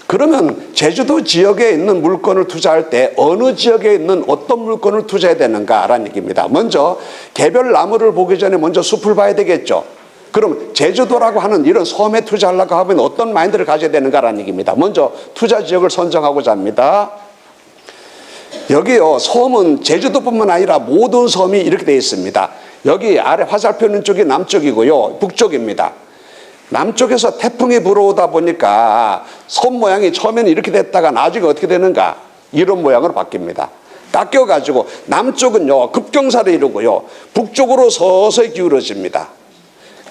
그러면 제주도 지역에 있는 물건을 투자할 때 어느 지역에 있는 어떤 물건을 투자해야 되는가라는 얘기입니다. 먼저 개별 나무를 보기 전에 먼저 숲을 봐야 되겠죠. 그럼 제주도라고 하는 이런 섬에 투자하려고 하면 어떤 마인드를 가져야 되는가라는 얘기입니다. 먼저 투자 지역을 선정하고자 합니다. 여기요, 섬은 제주도뿐만 아니라 모든 섬이 이렇게 되어 있습니다. 여기 아래 화살표 있는 쪽이 남쪽이고요, 북쪽입니다. 남쪽에서 태풍이 불어오다 보니까 섬 모양이 처음에는 이렇게 됐다가 나중에 어떻게 되는가, 이런 모양으로 바뀝니다. 깎여가지고 남쪽은요 급경사를 이루고요, 북쪽으로 서서히 기울어집니다.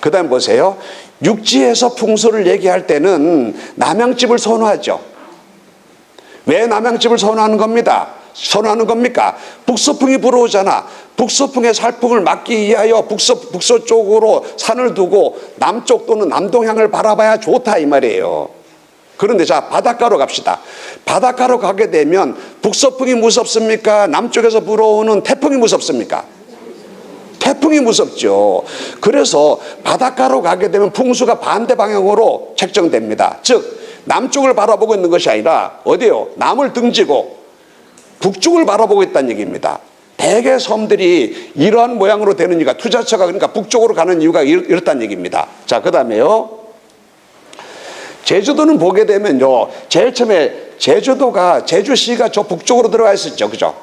그 다음 보세요. 육지에서 풍수를 얘기할 때는 남양집을 선호하죠. 왜 남양집을 선호하는 겁니까? 북서풍이 불어오잖아. 북서풍의 살풍을 막기 위하여 북서쪽으로 산을 두고 남쪽 또는 남동향을 바라봐야 좋다 이 말이에요. 그런데 자, 바닷가로 갑시다. 바닷가로 가게 되면 북서풍이 무섭습니까? 남쪽에서 불어오는 태풍이 무섭습니까? 태풍이 무섭죠. 그래서 바닷가로 가게 되면 풍수가 반대 방향으로 책정됩니다. 즉 남쪽을 바라보고 있는 것이 아니라 어디요? 남을 등지고 북쪽을 바라보고 있다는 얘기입니다. 대개 섬들이 이러한 모양으로 되는 이유가, 투자처가 그러니까 북쪽으로 가는 이유가 이렇다는 얘기입니다. 자, 그 다음에요, 제주도는 보게 되면요, 제일 처음에 제주시가 저 북쪽으로 들어가 있었죠. 그죠?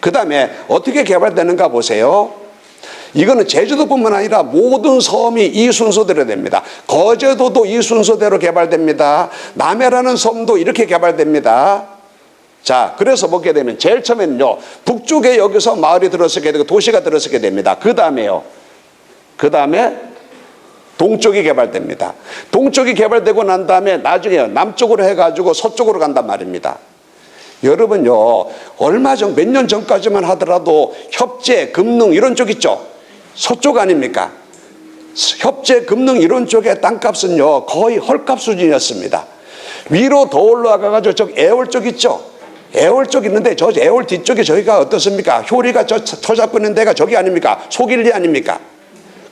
그 다음에 어떻게 개발되는가 보세요. 이거는 제주도뿐만 아니라 모든 섬이 이 순서대로 됩니다. 거제도도 이 순서대로 개발됩니다. 남해라는 섬도 이렇게 개발됩니다. 자, 그래서 보게 되면 제일 처음에는요, 북쪽에 여기서 마을이 들어서게 되고 도시가 들어서게 됩니다. 그 다음에 동쪽이 개발됩니다. 동쪽이 개발되고 난 다음에 나중에 남쪽으로 해가지고 서쪽으로 간단 말입니다. 여러분요, 몇 년 전까지만 하더라도 협재, 금능 이런 쪽 있죠? 서쪽 아닙니까? 협재, 금능 이런 쪽의 땅값은요 거의 헐값 수준이었습니다. 위로 더 올라가가지고 저 애월 쪽 있죠? 애월 쪽 있는데 저 애월 뒤쪽에 저희가 어떻습니까? 효리가 터 잡고 있는 데가 저기 아닙니까? 속일리 아닙니까?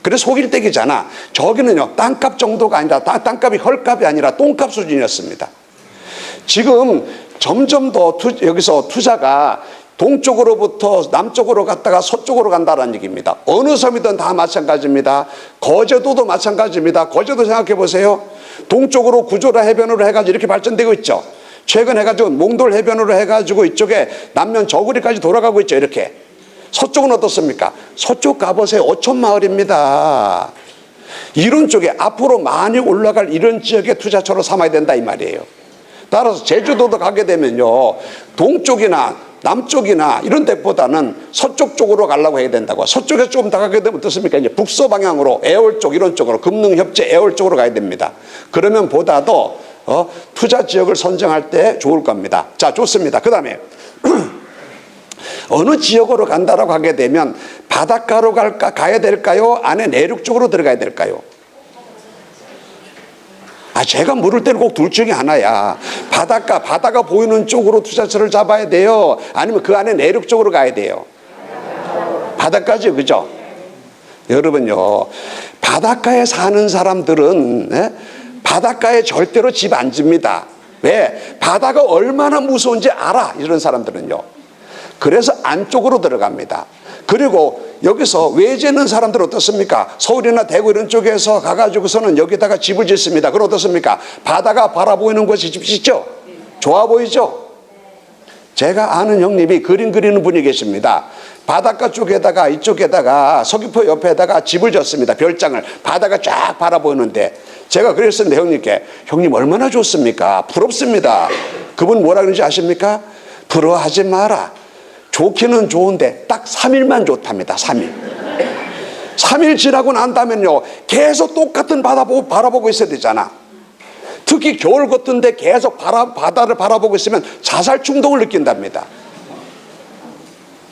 그래서 속일대기잖아. 저기는요 땅값 정도가 아니라 땅값이 헐값이 아니라 똥값 수준이었습니다. 지금 점점 더 여기서 투자가 동쪽으로부터 남쪽으로 갔다가 서쪽으로 간다는 얘기입니다. 어느 섬이든 다 마찬가지입니다. 거제도도 마찬가지입니다. 거제도 생각해 보세요. 동쪽으로 구조라 해변으로 해가지고 이렇게 발전되고 있죠. 최근 해가지고 몽돌 해변으로 해가지고 이쪽에 남면 저구리까지 돌아가고 있죠. 이렇게. 서쪽은 어떻습니까? 서쪽 가보세요. 어촌마을입니다. 이런 쪽에 앞으로 많이 올라갈 이런 지역의 투자처로 삼아야 된다 이 말이에요. 따라서 제주도도 가게 되면요, 동쪽이나 남쪽이나 이런 데보다는 서쪽 쪽으로 가려고 해야 된다고. 서쪽에서 조금 더 가게 되면 어떻습니까? 이제 북서 방향으로 애월 쪽 이런 쪽으로 금능 협재 애월 쪽으로 가야 됩니다. 그러면 보다도 투자 지역을 선정할 때 좋을 겁니다. 자, 좋습니다. 그 다음에 어느 지역으로 간다라고 하게 되면 바닷가로 가야 될까요? 안에 내륙 쪽으로 들어가야 될까요? 제가 물을 때는 꼭 둘 중에 하나야. 바다가 보이는 쪽으로 투자처를 잡아야 돼요? 아니면 그 안에 내륙 쪽으로 가야 돼요? 바닷가죠, 그죠? 여러분요, 바닷가에 사는 사람들은 바닷가에 절대로 집 안 집니다. 왜? 바다가 얼마나 무서운지 알아, 이런 사람들은요. 그래서 안쪽으로 들어갑니다. 그리고 여기서 외지는 사람들 어떻습니까? 서울이나 대구 이런 쪽에서 가가지고서는 여기다가 집을 짓습니다. 그럼 어떻습니까? 바다가 바라보이는 곳이 집 짓죠? 좋아 보이죠? 제가 아는 형님이 그림 그리는 분이 계십니다. 바닷가 쪽에다가 이쪽에다가 서귀포 옆에다가 집을 졌습니다. 별장을. 바다가 쫙 바라보이는데 제가 그랬었는데 형님께, 형님 얼마나 좋습니까? 부럽습니다. 그분 뭐라 그러는지 아십니까? 부러워하지 마라. 좋기는 좋은데 딱 3일만 좋답니다. 3일 지나고 난 다음에는요 계속 똑같은 바라보고 있어야 되잖아. 특히 겨울 같은데 계속 바다를 바라보고 있으면 자살 충동을 느낀답니다.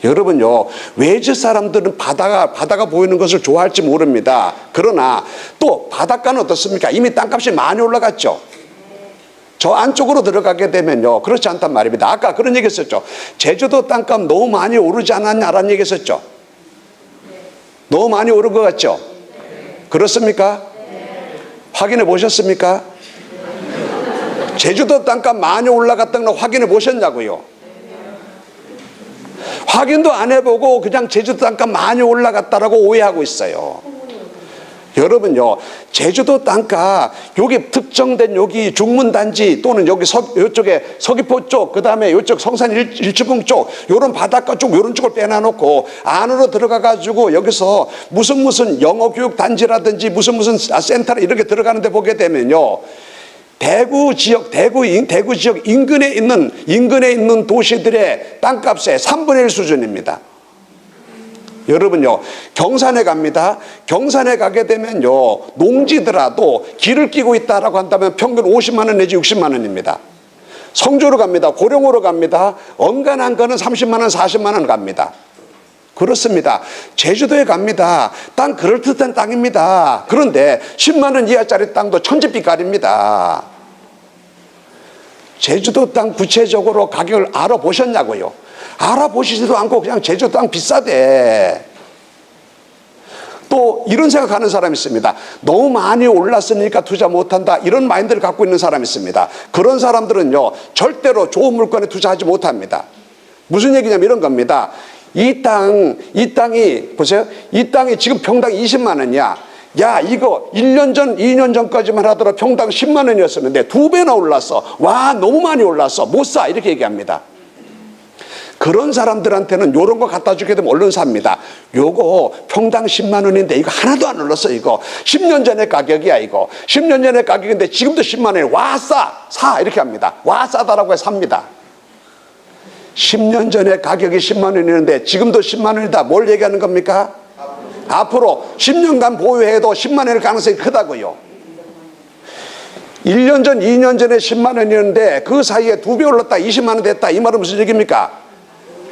여러분요, 외지 사람들은 바다가 보이는 것을 좋아할지 모릅니다. 그러나 또 바닷가는 어떻습니까? 이미 땅값이 많이 올라갔죠. 저 안쪽으로 들어가게 되면요 그렇지 않단 말입니다. 아까 그런 얘기 했었죠. 제주도 땅값 너무 많이 오르지 않았냐라는 얘기 했었죠. 너무 많이 오른 것 같죠? 그렇습니까? 확인해 보셨습니까? 제주도 땅값 많이 올라갔다는 거 확인해 보셨냐고요? 확인도 안 해보고 그냥 제주도 땅값 많이 올라갔다라고 오해하고 있어요. 여러분요, 제주도 땅값 여기 특정된 여기 중문단지 또는 여기 이쪽에 서귀포 쪽, 그 다음에 이쪽 성산 일출봉 쪽, 요런 바닷가 쪽, 요런 쪽을 빼놔놓고 안으로 들어가 가지고 여기서 무슨 영어교육 단지라든지 무슨 센터를 이렇게 들어가는데 보게 되면요, 대구 지역 인근에 있는 도시들의 땅값의 3분의 1 수준입니다. 여러분요, 경산에 갑니다. 경산에 가게 되면요, 농지더라도 길을 끼고 있다라고 한다면 평균 50만 원 내지 60만 원입니다. 성주로 갑니다. 고령으로 갑니다. 언간한 거는 30만 원, 40만 원 갑니다. 그렇습니다. 제주도에 갑니다. 땅 그럴듯한 땅입니다. 그런데 10만 원 이하짜리 땅도 천지빛깔입니다. 제주도 땅 구체적으로 가격을 알아보셨냐고요? 알아보시지도 않고 그냥 제주도 땅 비싸대. 또 이런 생각하는 사람이 있습니다. 너무 많이 올랐으니까 투자 못한다, 이런 마인드를 갖고 있는 사람이 있습니다. 그런 사람들은요, 절대로 좋은 물건에 투자하지 못합니다. 무슨 얘기냐면 이런 겁니다. 이 땅이 보세요. 이 땅이 지금 평당 20만 원이야. 야, 이거 1년 전, 2년 전까지만 하더라도 평당 10만 원이었었는데 2배나 올랐어. 와, 너무 많이 올랐어. 못 사. 이렇게 얘기합니다. 그런 사람들한테는 요런 거 갖다 주게 되면 얼른 삽니다. 요거 평당 10만 원인데 이거 하나도 안 올랐어. 이거 10년 전의 가격이야. 이거 10년 전의 가격인데 지금도 10만 원이야. 와, 사. 이렇게 합니다. 와, 싸다라고 해서 삽니다. 10년 전에 가격이 10만 원이었는데 지금도 10만 원이다. 뭘 얘기하는 겁니까? 앞으로 10년간 보유해도 10만 원일 가능성이 크다고요. 1년 전, 2년 전에 10만 원이었는데 그 사이에 2배 올랐다, 20만 원 됐다. 이 말은 무슨 얘기입니까?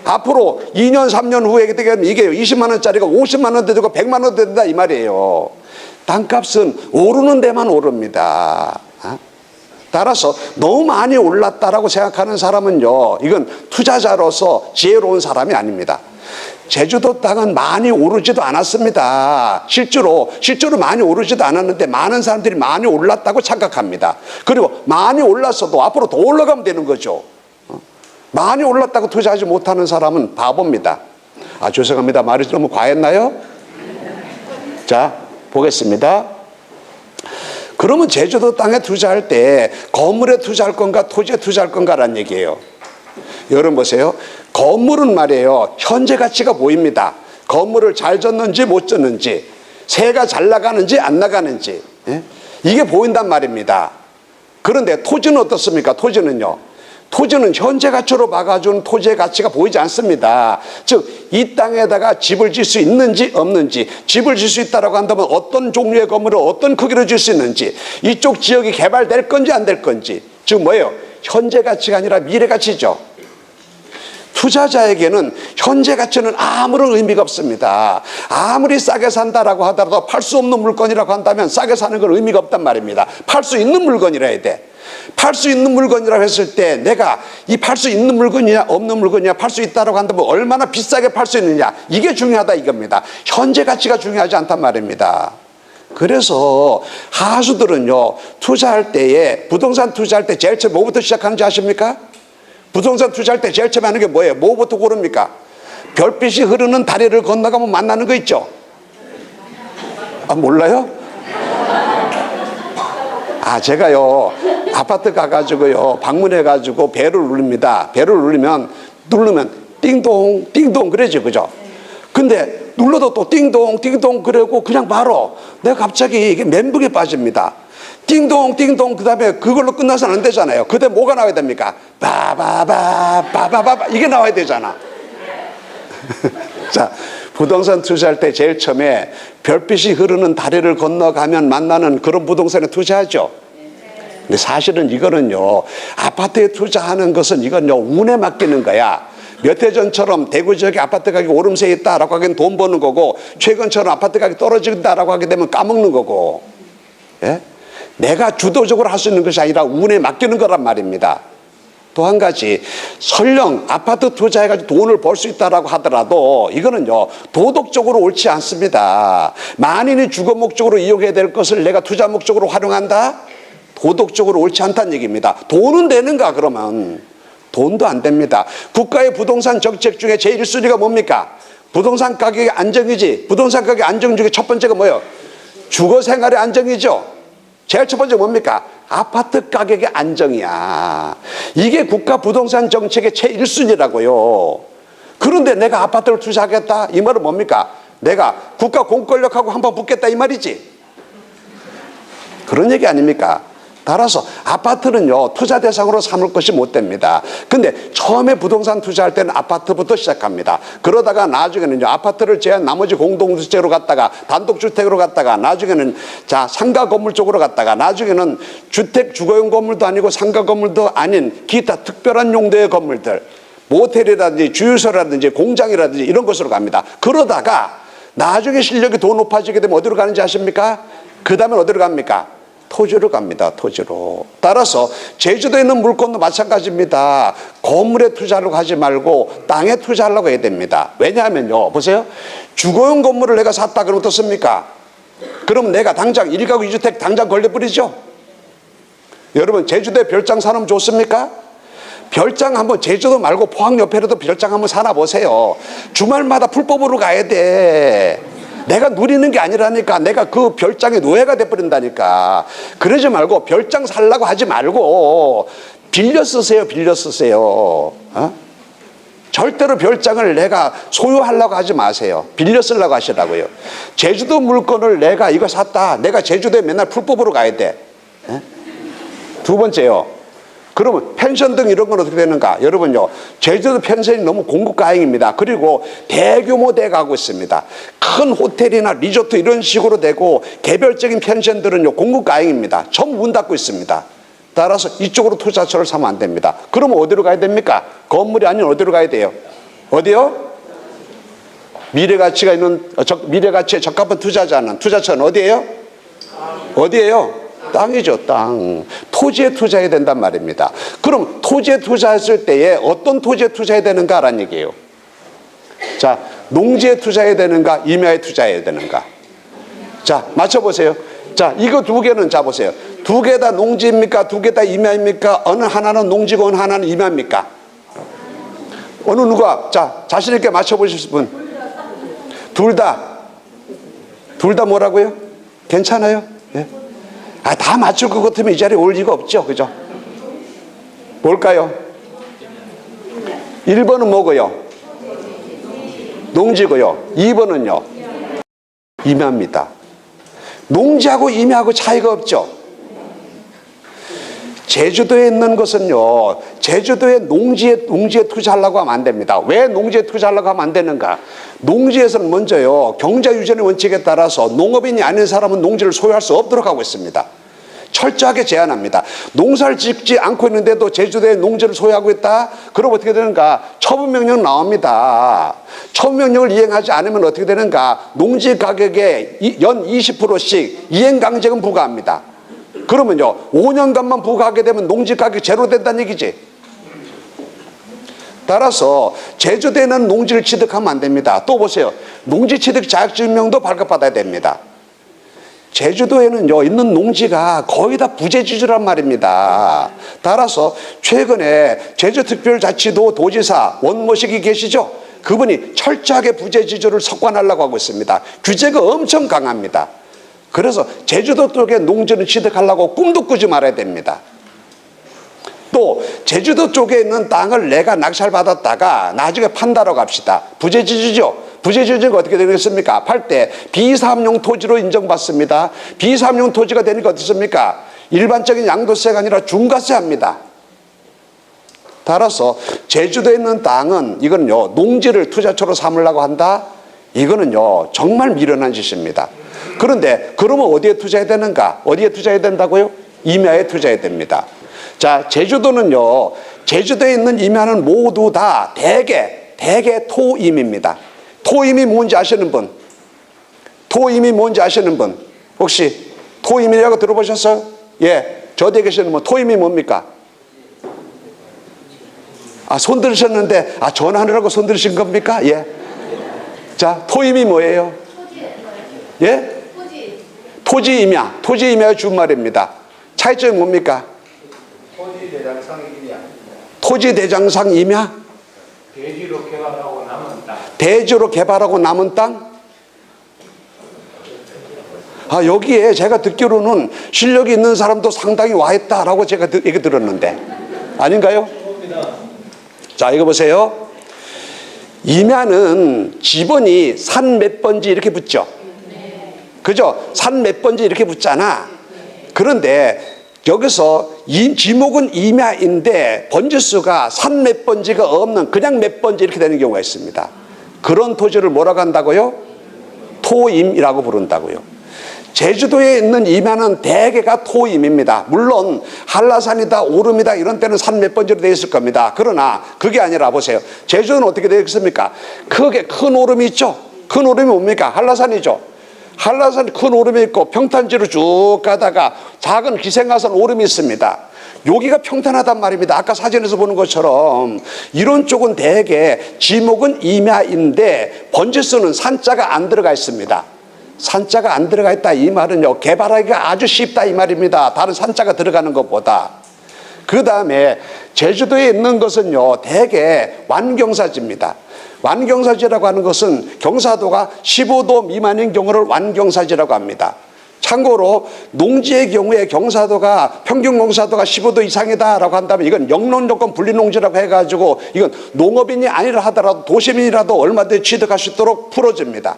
앞으로 2년, 3년 후에 되면 이게 20만 원짜리가 50만 원 되고 100만 원 된다, 이 말이에요. 땅값은 오르는 데만 오릅니다. 따라서 너무 많이 올랐다라고 생각하는 사람은요, 이건 투자자로서 지혜로운 사람이 아닙니다. 제주도 땅은 많이 오르지도 않았습니다. 실제로 많이 오르지도 않았는데 많은 사람들이 많이 올랐다고 착각합니다. 그리고 많이 올랐어도 앞으로 더 올라가면 되는 거죠. 많이 올랐다고 투자하지 못하는 사람은 바보입니다. 죄송합니다. 말이 너무 과했나요? 자, 보겠습니다. 그러면 제주도 땅에 투자할 때 건물에 투자할 건가 토지에 투자할 건가라는 얘기예요. 여러분 보세요. 건물은 말이에요, 현재 가치가 보입니다. 건물을 잘 졌는지 못 졌는지, 새가 잘 나가는지 안 나가는지, 이게 보인단 말입니다. 그런데 토지는 어떻습니까? 토지는 현재 가치로 봐가지고는 토지의 가치가 보이지 않습니다. 즉, 이 땅에다가 집을 질 수 있는지 없는지, 집을 질 수 있다고 한다면 어떤 종류의 건물을 어떤 크기로 질 수 있는지, 이쪽 지역이 개발될 건지 안 될 건지, 즉 뭐예요? 현재 가치가 아니라 미래 가치죠. 투자자에게는 현재 가치는 아무런 의미가 없습니다. 아무리 싸게 산다라고 하더라도 팔 수 없는 물건이라고 한다면 싸게 사는 건 의미가 없단 말입니다. 팔 수 있는 물건이라 해야 돼. 팔 수 있는 물건이라고 했을 때 내가 이 팔 수 있는 물건이냐 없는 물건이냐, 팔 수 있다라고 한다면 얼마나 비싸게 팔 수 있느냐, 이게 중요하다 이겁니다. 현재 가치가 중요하지 않단 말입니다. 그래서 하수들은요, 투자할 때에, 부동산 투자할 때 제일 처음 뭐부터 시작하는지 아십니까? 부동산 투자할 때 제일 처음 하는 게 뭐예요? 뭐부터 고릅니까? 별빛이 흐르는 다리를 건너가면 만나는 거 있죠? 몰라요? 제가요, 아파트 가가지고요, 방문해가지고 배를 누릅니다. 배를 누르면 띵동, 띵동 그러죠, 그죠? 근데 눌러도 또 띵동, 띵동 그러고 그냥 바로 내가 갑자기 이게 멘붕에 빠집니다. 띵동, 띵동, 그 다음에 그걸로 끝나서는 안 되잖아요. 그때 뭐가 나와야 됩니까? 바바바, 이게 나와야 되잖아. 자, 부동산 투자할 때 제일 처음에 별빛이 흐르는 다리를 건너가면 만나는 그런 부동산에 투자하죠. 근데 사실은 이거는요, 아파트에 투자하는 것은 이건요, 운에 맡기는 거야. 몇 해 전처럼 대구 지역에 아파트 가격이 오름세에 있다라고 하기엔 돈 버는 거고, 최근처럼 아파트 가격이 떨어진다라고 하게 되면 까먹는 거고, 예? 내가 주도적으로 할 수 있는 것이 아니라 운에 맡기는 거란 말입니다. 또 한 가지, 설령 아파트 투자해가지고 돈을 벌 수 있다라고 하더라도 이거는요, 도덕적으로 옳지 않습니다. 만인이 주거 목적으로 이용해야 될 것을 내가 투자 목적으로 활용한다? 도덕적으로 옳지 않다는 얘기입니다. 돈은 되는가 그러면? 돈도 안 됩니다. 국가의 부동산 정책 중에 제일 1순위가 뭡니까? 부동산 가격의 안정이지. 부동산 가격 안정 중에 첫 번째가 뭐예요? 주거 생활의 안정이죠. 제일 첫 번째 뭡니까? 아파트 가격의 안정이야. 이게 국가 부동산 정책의 제1순위라고요. 그런데 내가 아파트를 투자하겠다? 이 말은 뭡니까? 내가 국가 공권력하고 한번 붙겠다 이 말이지. 그런 얘기 아닙니까? 따라서 아파트는요, 투자 대상으로 삼을 것이 못 됩니다. 근데 처음에 부동산 투자할 때는 아파트부터 시작합니다. 그러다가 나중에는요, 아파트를 제한 나머지 공동주택으로 갔다가 단독주택으로 갔다가 나중에는 자, 상가 건물 쪽으로 갔다가 나중에는 주택 주거용 건물도 아니고 상가 건물도 아닌 기타 특별한 용도의 건물들, 모텔이라든지 주유소라든지 공장이라든지 이런 곳으로 갑니다. 그러다가 나중에 실력이 더 높아지게 되면 어디로 가는지 아십니까? 그 다음에 어디로 갑니까? 토지로 갑니다. 토지로. 따라서 제주도에 있는 물건도 마찬가지입니다. 건물에 투자하려고 하지 말고 땅에 투자하려고 해야 됩니다. 왜냐하면요, 보세요. 주거용 건물을 내가 샀다 그러면 어떻습니까? 그럼 내가 당장 1가구 2주택 당장 걸려버리죠. 여러분, 제주도에 별장 사놓으면 좋습니까? 별장 한번 제주도 말고 포항 옆에라도 별장 한번 사나 보세요. 주말마다 풀법으로 가야 돼. 내가 누리는 게 아니라니까. 내가 그 별장의 노예가 돼버린다니까. 그러지 말고 별장 살라고 하지 말고 빌려 쓰세요. 빌려 쓰세요. 어? 절대로 별장을 내가 소유하려고 하지 마세요. 빌려 쓰려고 하시라고요. 제주도 물건을 내가 이거 샀다. 내가 제주도에 맨날 풀법으로 가야 돼. 에? 두 번째요. 그러면 펜션 등 이런 건 어떻게 되는가? 여러분요, 제주도 펜션이 너무 공급가행입니다. 그리고 대규모 돼가고 있습니다. 큰 호텔이나 리조트 이런 식으로 되고 개별적인 펜션들은요, 공급가행입니다. 전부 문 닫고 있습니다. 따라서 이쪽으로 투자처를 사면 안 됩니다. 그러면 어디로 가야 됩니까? 건물이 아니면 어디로 가야 돼요? 어디요? 미래가치가 있는, 미래가치에 적합한 투자자는, 투자처는 어디예요? 어디예요? 땅이죠, 땅. 토지에 투자해야 된단 말입니다. 그럼 토지에 투자했을 때에 어떤 토지에 투자해야 되는가라는 얘기예요. 자, 농지에 투자해야 되는가, 임야에 투자해야 되는가? 자, 맞춰보세요. 자, 이거 두 개는 자 보세요. 두 개 다 농지입니까? 두 개 다 임야입니까? 어느 하나는 농지고 어느 하나는 임야입니까? 어느 누가? 자, 자신 있게 맞춰보실 분. 둘 다. 둘 다 뭐라고요? 괜찮아요? 예? 아, 다 맞출 것 같으면 이 자리에 올 리가 없죠. 그죠? 뭘까요? 1번은 뭐고요? 농지고요. 2번은요? 임야입니다. 농지하고 임야하고 차이가 없죠. 제주도에 있는 것은요, 제주도에 농지에 투자하려고 하면 안 됩니다. 왜 농지에 투자하려고 하면 안 되는가? 농지에서는 먼저요, 경자유전의 원칙에 따라서 농업인이 아닌 사람은 농지를 소유할 수 없도록 하고 있습니다. 철저하게 제한합니다. 농사를 짓지 않고 있는데도 제주도에 농지를 소유하고 있다? 그럼 어떻게 되는가? 처분명령 나옵니다. 처분명령을 이행하지 않으면 어떻게 되는가? 농지 가격에 연 20%씩 이행강제금 부과합니다. 그러면요, 5년간만 부과하게 되면 농지 가격이 제로 된다는 얘기지. 따라서 제주도에는 농지를 취득하면 안 됩니다. 또 보세요. 농지 취득 자격증명도 발급받아야 됩니다. 제주도에는요, 있는 농지가 거의 다 부재지주란 말입니다. 따라서 최근에 제주특별자치도 도지사 원모식이 계시죠? 그분이 철저하게 부재지주를 석관하려고 하고 있습니다. 규제가 엄청 강합니다. 그래서 제주도 쪽에 농지를 취득하려고 꿈도 꾸지 말아야 됩니다. 또 제주도 쪽에 있는 땅을 내가 낙찰 받았다가 나중에 판다라고 합시다. 부재지주죠. 부재지주가 어떻게 되겠습니까? 팔 때 비사업용 토지로 인정받습니다. 비사업용 토지가 되니까 어떻습니까? 일반적인 양도세가 아니라 중과세 합니다. 따라서 제주도에 있는 땅은 이건요, 농지를 투자처로 삼으려고 한다? 이거는요, 정말 미련한 짓입니다. 그런데 그러면 어디에 투자해야 되는가? 어디에 투자해야 된다고요? 임야에 투자해야 됩니다. 자, 제주도는요, 제주도에 있는 임야는 모두 다 대개 토임입니다. 토임이 뭔지 아시는 분? 토임이 뭔지 아시는 분? 혹시 토임이라고 들어보셨어요? 예, 저 뒤에 계시는 분, 토임이 뭡니까? 아, 손 들으셨는데, 아, 전화하느라고 손 들으신 겁니까? 예. 자, 토임이 뭐예요? 예? 토지 임야. 토지 임야의 준말입니다. 차이점이 뭡니까? 토지대장상 임야. 토지대장상 임야? 대지로 개발하고 남은 땅. 대지로 개발하고 남은 땅? 아, 여기에 제가 듣기로는 실력이 있는 사람도 상당히 와 있다라고 제가 얘기 들었는데 아닌가요? 자, 이거 보세요. 임야는 지번이 산 몇 번지 이렇게 붙죠. 그죠? 산 몇 번지 이렇게 붙잖아. 그런데 여기서 지목은 임야인데 번지수가 산 몇 번지가 없는 그냥 몇 번지 이렇게 되는 경우가 있습니다. 그런 토지를 뭐라고 한다고요? 토임이라고 부른다고요. 제주도에 있는 임야는 대개가 토임입니다. 물론 한라산이다 오름이다 이런 때는 산 몇 번지로 되어 있을 겁니다. 그러나 그게 아니라 보세요. 제주도는 어떻게 되어 있습니까? 크게 큰 오름이 있죠. 큰 오름이 뭡니까? 한라산이죠. 한라산 큰 오름이 있고 평탄지로 쭉 가다가 작은 기생하산 오름이 있습니다. 여기가 평탄하단 말입니다. 아까 사진에서 보는 것처럼 이런 쪽은 대개 지목은 임야인데 번지수는 산자가 안 들어가 있습니다. 산자가 안 들어가 있다 이 말은요, 개발하기가 아주 쉽다 이 말입니다. 다른 산자가 들어가는 것보다. 그 다음에 제주도에 있는 것은요 대개 완경사지입니다. 완경사지라고 하는 것은 경사도가 15도 미만인 경우를 완경사지라고 합니다. 참고로 농지의 경우에 경사도가 평균 경사도가 15도 이상이다라고 한다면 이건 영농조건 분리농지라고 해가지고 이건 농업인이 아니라 하더라도 도시민이라도 얼마든지 취득할 수 있도록 풀어집니다.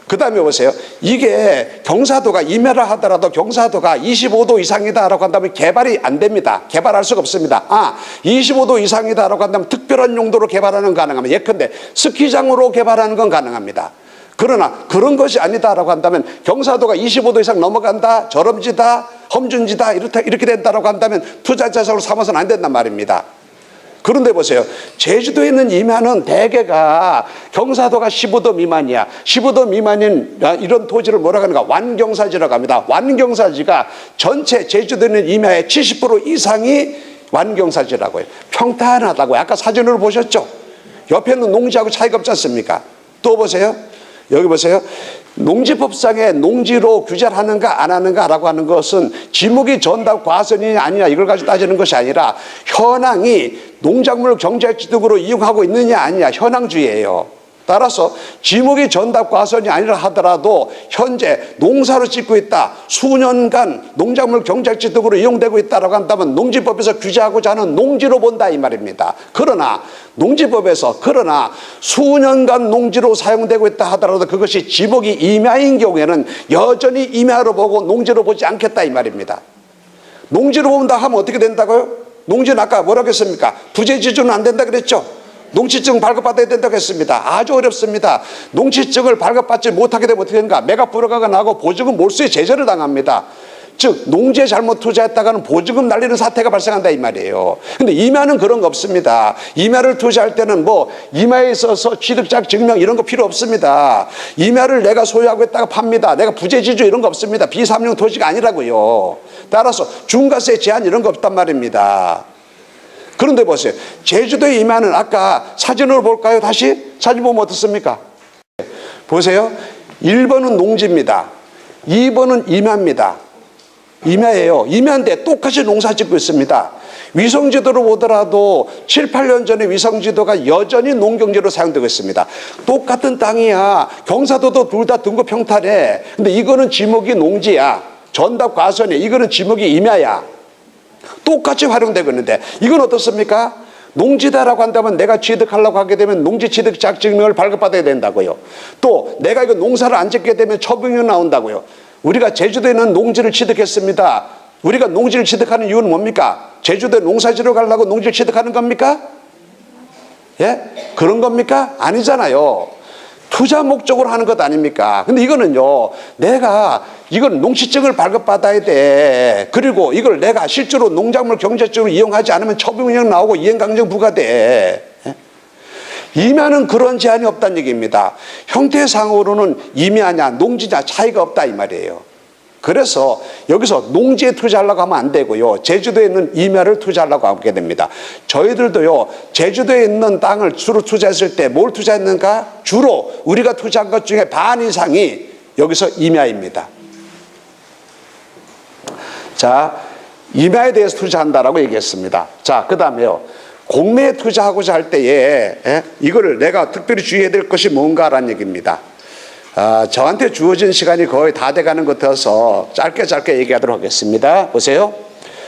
그 다음에 보세요. 이게 경사도가 임야라 하더라도 경사도가 25도 이상이다라고 한다면 개발이 안 됩니다. 개발할 수가 없습니다. 25도 이상이다라고 한다면 특별한 용도로 개발하는 건 가능합니다. 예컨대 스키장으로 개발하는 건 가능합니다. 그러나 그런 것이 아니다라고 한다면 경사도가 25도 이상 넘어간다, 저럼지다, 험준지다 이렇게 된다라고 한다면 투자자산으로 삼아서는 안 된단 말입니다. 그런데 보세요. 제주도에 있는 임야는 대개가 경사도가 15도 미만이야. 15도 미만인 이런 토지를 뭐라고 하는가? 완경사지라고 합니다. 완경사지가 전체 제주도에 있는 임야의 70% 이상이 완경사지라고 해요. 평탄하다고요. 아까 사진으로 보셨죠? 옆에 있는 농지하고 차이가 없지 않습니까? 또 보세요. 여기 보세요. 농지법상에 농지로 규제를 하는가 안 하는가라고 하는 것은 지목이 전답 과선이 아니냐 이걸 가지고 따지는 것이 아니라 현황이 농작물 경제지득으로 이용하고 있느냐 아니냐 현황주의예요. 따라서 지목이 전답 과선이 아니라 하더라도 현재 농사로 짓고 있다, 수년간 농작물 경제지득으로 이용되고 있다라고 한다면 농지법에서 규제하고자 하는 농지로 본다 이 말입니다. 그러나 농지법에서 수년간 농지로 사용되고 있다 하더라도 그것이 지목이 임야인 경우에는 여전히 임야로 보고 농지로 보지 않겠다 이 말입니다. 농지로 본다 하면 어떻게 된다고요? 농지는 아까 뭐라고 했습니까? 부재지주는 안 된다 그랬죠? 농지증 발급받아야 된다고 했습니다. 아주 어렵습니다. 농지증을 발급받지 못하게 되면 어떻게 되는가? 매각 불허가가 나고 보증금 몰수에 제재를 당합니다. 즉 농지에 잘못 투자했다가는 보증금 날리는 사태가 발생한다 이 말이에요. 근데 임야는 그런 거 없습니다. 임야를 투자할 때는 임야에 있어서 취득자 증명 이런 거 필요 없습니다. 임야를 내가 소유하고 있다가 팝니다. 내가 부재지주 이런 거 없습니다. 비삼용 토지가 아니라고요. 따라서 중과세 제한 이런 거 없단 말입니다. 그런데 보세요. 제주도의 임야는 아까 사진으로 볼까요? 다시 사진 보면 어떻습니까? 보세요. 1번은 농지입니다. 2번은 임야입니다. 임야예요. 임야인데 똑같이 농사 짓고 있습니다. 위성지도로 보더라도 7, 8년 전에 위성지도가 여전히 농경지로 사용되고 있습니다. 똑같은 땅이야. 경사도도 둘 다 등급 평탄해. 근데 이거는 지목이 농지야. 전답 과선이야. 이거는 지목이 임야야. 똑같이 활용되고 있는데 이건 어떻습니까? 농지다라고 한다면 내가 취득하려고 하게 되면 농지 취득 자격증명을 발급받아야 된다고요. 또 내가 이거 농사를 안 짓게 되면 처분이 나온다고요. 우리가 제주도에는 농지를 취득했습니다. 우리가 농지를 취득하는 이유는 뭡니까? 제주도에 농사지러 가려고 농지를 취득하는 겁니까? 예? 그런 겁니까? 아니잖아요. 투자 목적으로 하는 것 아닙니까? 근데 이거는요, 이건 농지증을 발급받아야 돼. 그리고 이걸 내가 실제로 농작물 경제적으로 이용하지 않으면 처분령 나오고 이행강정 부과돼. 임야는 그런 제한이 없다는 얘기입니다. 형태상으로는 임야냐 농지냐 차이가 없다 이 말이에요. 그래서 여기서 농지에 투자하려고 하면 안 되고요. 제주도에 있는 임야를 투자하려고 하게 됩니다. 저희들도요. 제주도에 있는 땅을 주로 투자했을 때 뭘 투자했는가? 주로 우리가 투자한 것 중에 반 이상이 여기서 임야입니다. 자, 임야에 대해서 투자한다라고 얘기했습니다. 자, 그 다음에요. 공매에 투자하고자 할 때에 이거를 내가 특별히 주의해야 될 것이 뭔가라는 얘기입니다. 저한테 주어진 시간이 거의 다 돼가는 것 같아서 짧게 얘기하도록 하겠습니다. 보세요.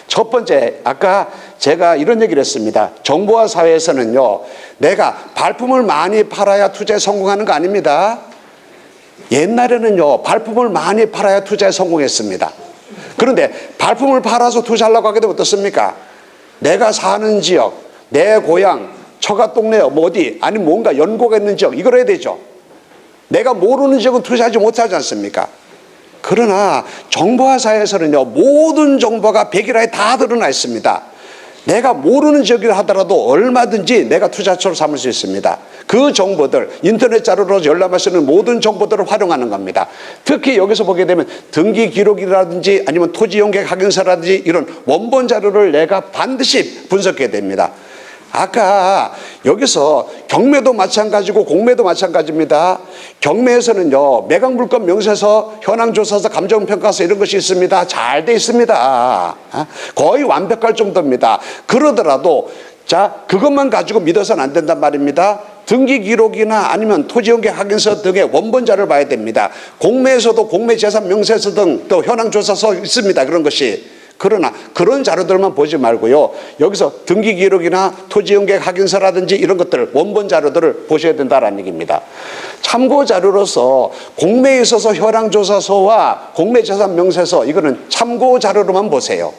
첫 번째, 아까 제가 이런 얘기를 했습니다. 정보화 사회에서는요, 내가 발품을 많이 팔아야 투자에 성공하는 거 아닙니다. 옛날에는요, 발품을 많이 팔아야 투자에 성공했습니다. 그런데 발품을 팔아서 투자하려고 하게 되면 어떻습니까? 내가 사는 지역, 내 고향, 처가 동네 뭐 어디, 아니면 뭔가 연고가 있는 지역, 이걸 해야 되죠. 내가 모르는 지역은 투자하지 못하지 않습니까? 그러나 정보화 사회에서는요, 모든 정보가 백일화에 다 드러나 있습니다. 내가 모르는 지역이라 하더라도 얼마든지 내가 투자처로 삼을 수 있습니다. 그 정보들, 인터넷 자료로 열람할 수 있는 모든 정보들을 활용하는 겁니다. 특히 여기서 보게 되면 등기 기록이라든지 아니면 토지 용객 확인서라든지 이런 원본 자료를 내가 반드시 분석해야 됩니다. 아까 여기서 경매도 마찬가지고 공매도 마찬가지입니다. 경매에서는요, 매각물건 명세서, 현황조사서, 감정평가서 이런 것이 있습니다. 잘 돼 있습니다. 거의 완벽할 정도입니다. 그러더라도 자, 그것만 가지고 믿어서는 안 된단 말입니다. 등기 기록이나 아니면 토지 용객 확인서 등의 원본 자료를 봐야 됩니다. 공매에서도 공매재산 명세서 등 또 현황조사서 있습니다. 그런 것이. 그러나 그런 자료들만 보지 말고요, 여기서 등기 기록이나 토지 용객 확인서라든지 이런 것들 원본 자료들을 보셔야 된다는 얘기입니다. 참고 자료로서 공매에 있어서 현황조사서와 공매재산 명세서, 이거는 참고 자료로만 보세요.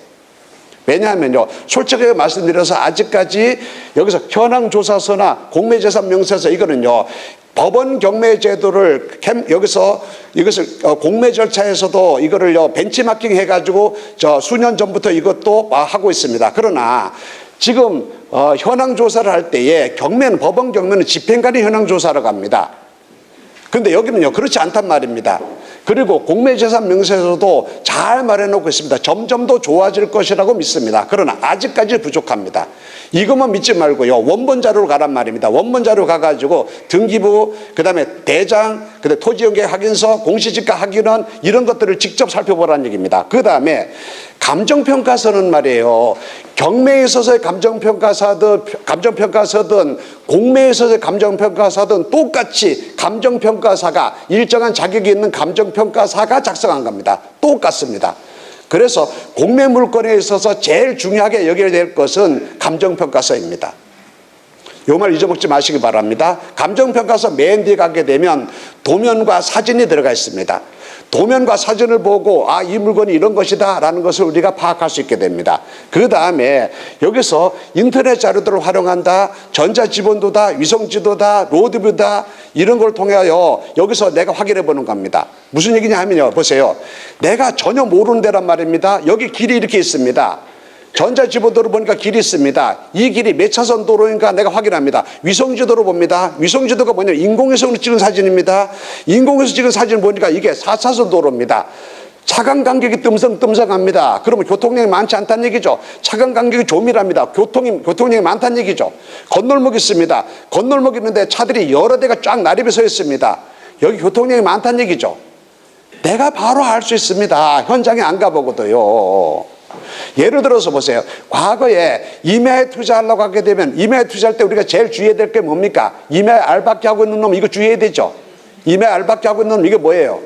왜냐하면요, 솔직하게 말씀드려서 아직까지 여기서 현황조사서나 공매재산 명세서, 이거는요, 법원 경매 제도를 여기서 이것을 공매 절차에서도 이거를요, 벤치마킹 해가지고 수년 전부터 이것도 하고 있습니다. 그러나 지금 현황 조사를 할 때에 경매는, 법원 경매는 집행관이 현황 조사를 갑니다. 그런데 여기는요, 그렇지 않단 말입니다. 그리고 공매재산 명세서도 잘 말해놓고 있습니다. 점점 더 좋아질 것이라고 믿습니다. 그러나 아직까지 부족합니다. 이것만 믿지 말고요, 원본 자료로 가란 말입니다. 원본 자료 가가지고 등기부, 그 다음에 대장, 그 다음에 토지용객 확인서, 공시지가 확인원, 이런 것들을 직접 살펴보라는 얘기입니다. 그 다음에 감정평가서는 말이에요, 경매에 있어서의 감정평가서든 공매에 있어서의 감정평가서든 똑같이 감정평가사가, 일정한 자격이 있는 감정평가사가 작성한 겁니다. 똑같습니다. 그래서 공매 물건에 있어서 제일 중요하게 여겨야 될 것은 감정평가서입니다. 요 말 잊어먹지 마시기 바랍니다. 감정평가서 맨 뒤에 가게 되면 도면과 사진이 들어가 있습니다. 도면과 사진을 보고 이 물건이 이런 것이다 라는 것을 우리가 파악할 수 있게 됩니다. 그 다음에 여기서 인터넷 자료들을 활용한다, 전자지본도다, 위성지도다, 로드뷰다, 이런 걸 통하여 여기서 내가 확인해 보는 겁니다. 무슨 얘기냐 하면요, 보세요. 내가 전혀 모르는 데란 말입니다. 여기 길이 이렇게 있습니다. 전자지도로 보니까 길이 있습니다. 이 길이 몇 차선 도로인가 내가 확인합니다. 위성지도로 봅니다. 위성지도가 뭐냐면 인공위성으로 찍은 사진입니다. 인공위성으로 찍은 사진을 보니까 이게 4차선 도로입니다. 차간 간격이 뜸성뜸성합니다. 그러면 교통량이 많지 않다는 얘기죠. 차간 간격이 조밀합니다. 교통량이 많다는 얘기죠. 건널목 있습니다. 건널목 있는데 차들이 여러 대가 쫙 나립에 서 있습니다. 여기 교통량이 많다는 얘기죠. 내가 바로 알 수 있습니다. 현장에 안 가보고도요. 예를 들어서 보세요. 과거에 임야에 투자하려고 하게 되면, 임야에 투자할 때 우리가 제일 주의해야 될 게 뭡니까? 임야에 알박기 하고 있는 놈, 이거 주의해야 되죠. 임야에 알박기 하고 있는 놈, 이게 뭐예요?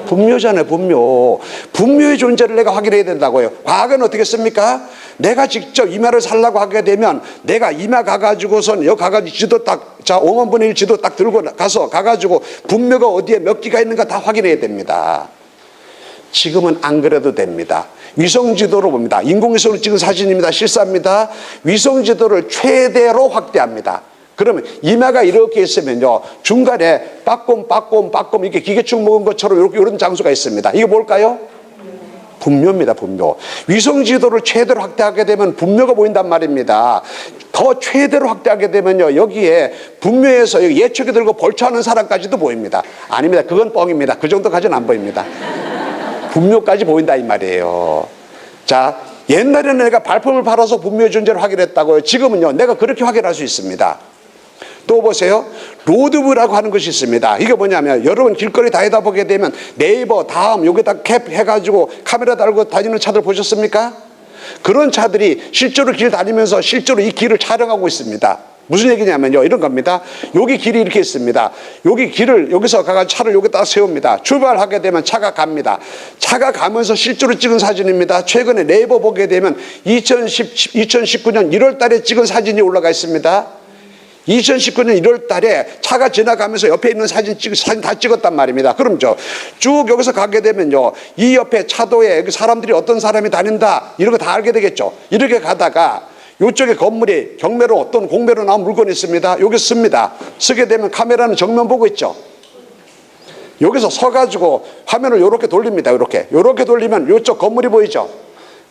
분묘잖아요. 분묘. 분묘의 존재를 내가 확인해야 된다고요. 과거는 어떻게 했습니까? 내가 직접 임야를 살려고 하게 되면 내가 임야 가가지고선 여기 가가지고 지도 딱, 5만 분의 1 지도 딱 들고 가가지고 분묘가 어디에 몇 기가 있는가 다 확인해야 됩니다. 지금은 안 그래도 됩니다. 위성지도로 봅니다. 인공위성으로 찍은 사진입니다. 실사입니다. 위성지도를 최대로 확대합니다. 그러면 임야가 이렇게 있으면요, 중간에 빠꼼 이렇게 기계축 먹은 것처럼 이렇게 이런 장소가 있습니다. 이게 뭘까요? 분묘입니다. 분묘. 위성지도를 최대로 확대하게 되면 분묘가 보인단 말입니다. 더 최대로 확대하게 되면요, 여기에 분묘에서 예측이 들고 벌초하는 사람까지도 보입니다. 아닙니다. 그건 뻥입니다. 그 정도까지는 안 보입니다. 분묘까지 보인다 이 말이에요. 자, 옛날에는 내가 발품을 팔아서 분묘의 존재를 확인했다고요. 지금은요, 내가 그렇게 확인할 수 있습니다. 또 보세요. 로드뷰라고 하는 것이 있습니다. 이게 뭐냐면 여러분 길거리 다니다 보게 되면 네이버 다음 여기다 캡 해가지고 카메라 달고 다니는 차들 보셨습니까? 그런 차들이 실제로 길 다니면서 실제로 이 길을 촬영하고 있습니다. 무슨 얘기냐면요, 이런 겁니다. 여기 길이 이렇게 있습니다. 여기 길을 여기서 가가 차를 여기다 세웁니다. 출발하게 되면 차가 갑니다. 차가 가면서 실제로 찍은 사진입니다. 최근에 네이버 보게 되면 2019년 1월 달에 찍은 사진이 올라가 있습니다. 2019년 1월 달에 차가 지나가면서 옆에 있는 사진 다 찍었단 말입니다. 그럼 쭉 여기서 가게 되면요, 이 옆에 차도에 사람들이 어떤 사람이 다닌다 이런 거 다 알게 되겠죠. 이렇게 가다가 이쪽에 건물이 경매로 어떤 공매로 나온 물건이 있습니다. 여기 씁니다. 쓰게 되면 카메라는 정면 보고 있죠. 여기서 서가지고 화면을 이렇게 돌립니다. 이렇게 돌리면 이쪽 건물이 보이죠.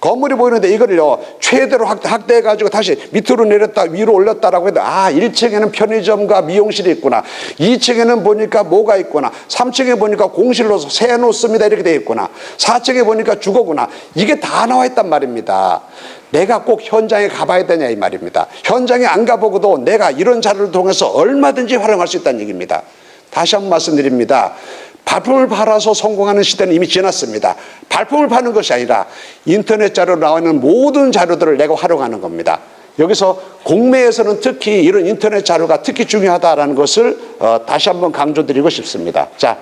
건물이 보이는데 이거를요 최대로 확대해가지고 다시 밑으로 내렸다 위로 올렸다라고 해도 1층에는 편의점과 미용실이 있구나, 2층에는 보니까 뭐가 있구나, 3층에 보니까 공실로 세 놓습니다 이렇게 되어 있구나, 4층에 보니까 주거구나, 이게 다 나와 있단 말입니다. 내가 꼭 현장에 가봐야 되냐 이 말입니다. 현장에 안 가보고도 내가 이런 자료를 통해서 얼마든지 활용할 수 있다는 얘기입니다. 다시 한번 말씀드립니다. 발품을 팔아서 성공하는 시대는 이미 지났습니다. 발품을 파는 것이 아니라 인터넷 자료로 나오는 모든 자료들을 내가 활용하는 겁니다. 여기서 공매에서는 특히 이런 인터넷 자료가 특히 중요하다는 것을 다시 한번 강조드리고 싶습니다. 자,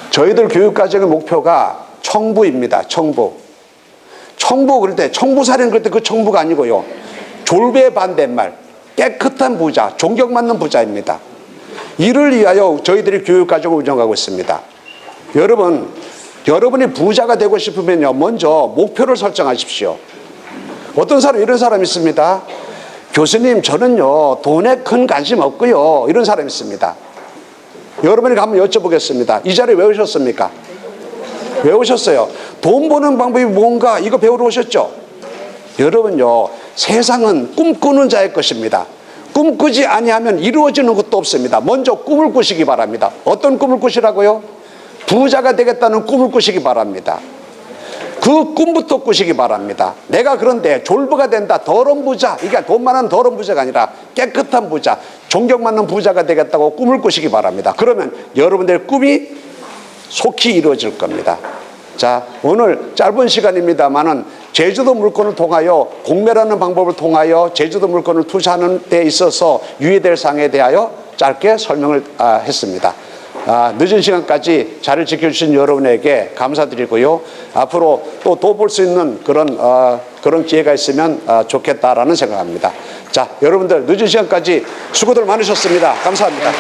저희들 교육과정의 목표가 청부입니다. 청부 그럴 때, 청부살인 그럴 때 그 청부가 아니고요, 졸배 반대말 깨끗한 부자, 존경받는 부자입니다. 이를 위하여 저희들이 교육과정을 운영하고 있습니다. 여러분이 부자가 되고 싶으면요, 먼저 목표를 설정하십시오. 어떤 사람, 이런 사람 있습니다. 교수님, 저는요 돈에 큰 관심 없고요, 이런 사람 있습니다. 여러분이 한번 여쭤보겠습니다. 이 자리 왜 오셨습니까? 왜 오셨어요? 돈 버는 방법이 뭔가 이거 배우러 오셨죠? 여러분요, 세상은 꿈꾸는 자의 것입니다. 꿈꾸지 아니하면 이루어지는 것도 없습니다. 먼저 꿈을 꾸시기 바랍니다. 어떤 꿈을 꾸시라고요? 부자가 되겠다는 꿈을 꾸시기 바랍니다. 그 꿈부터 꾸시기 바랍니다. 내가 그런데 졸부가 된다, 더러운 부자, 이게 돈 많은 더러운 부자가 아니라 깨끗한 부자, 존경받는 부자가 되겠다고 꿈을 꾸시기 바랍니다. 그러면 여러분들의 꿈이 속히 이루어질 겁니다. 자, 오늘 짧은 시간입니다만은 제주도 물건을 통하여, 공매라는 방법을 통하여 제주도 물건을 투자하는 데 있어서 유의될 사항에 대하여 짧게 설명을 했습니다. 늦은 시간까지 자리를 지켜주신 여러분에게 감사드리고요. 앞으로 또 볼 수 있는 그런 기회가 있으면 좋겠다라는 생각합니다. 자, 여러분들 늦은 시간까지 수고들 많으셨습니다. 감사합니다.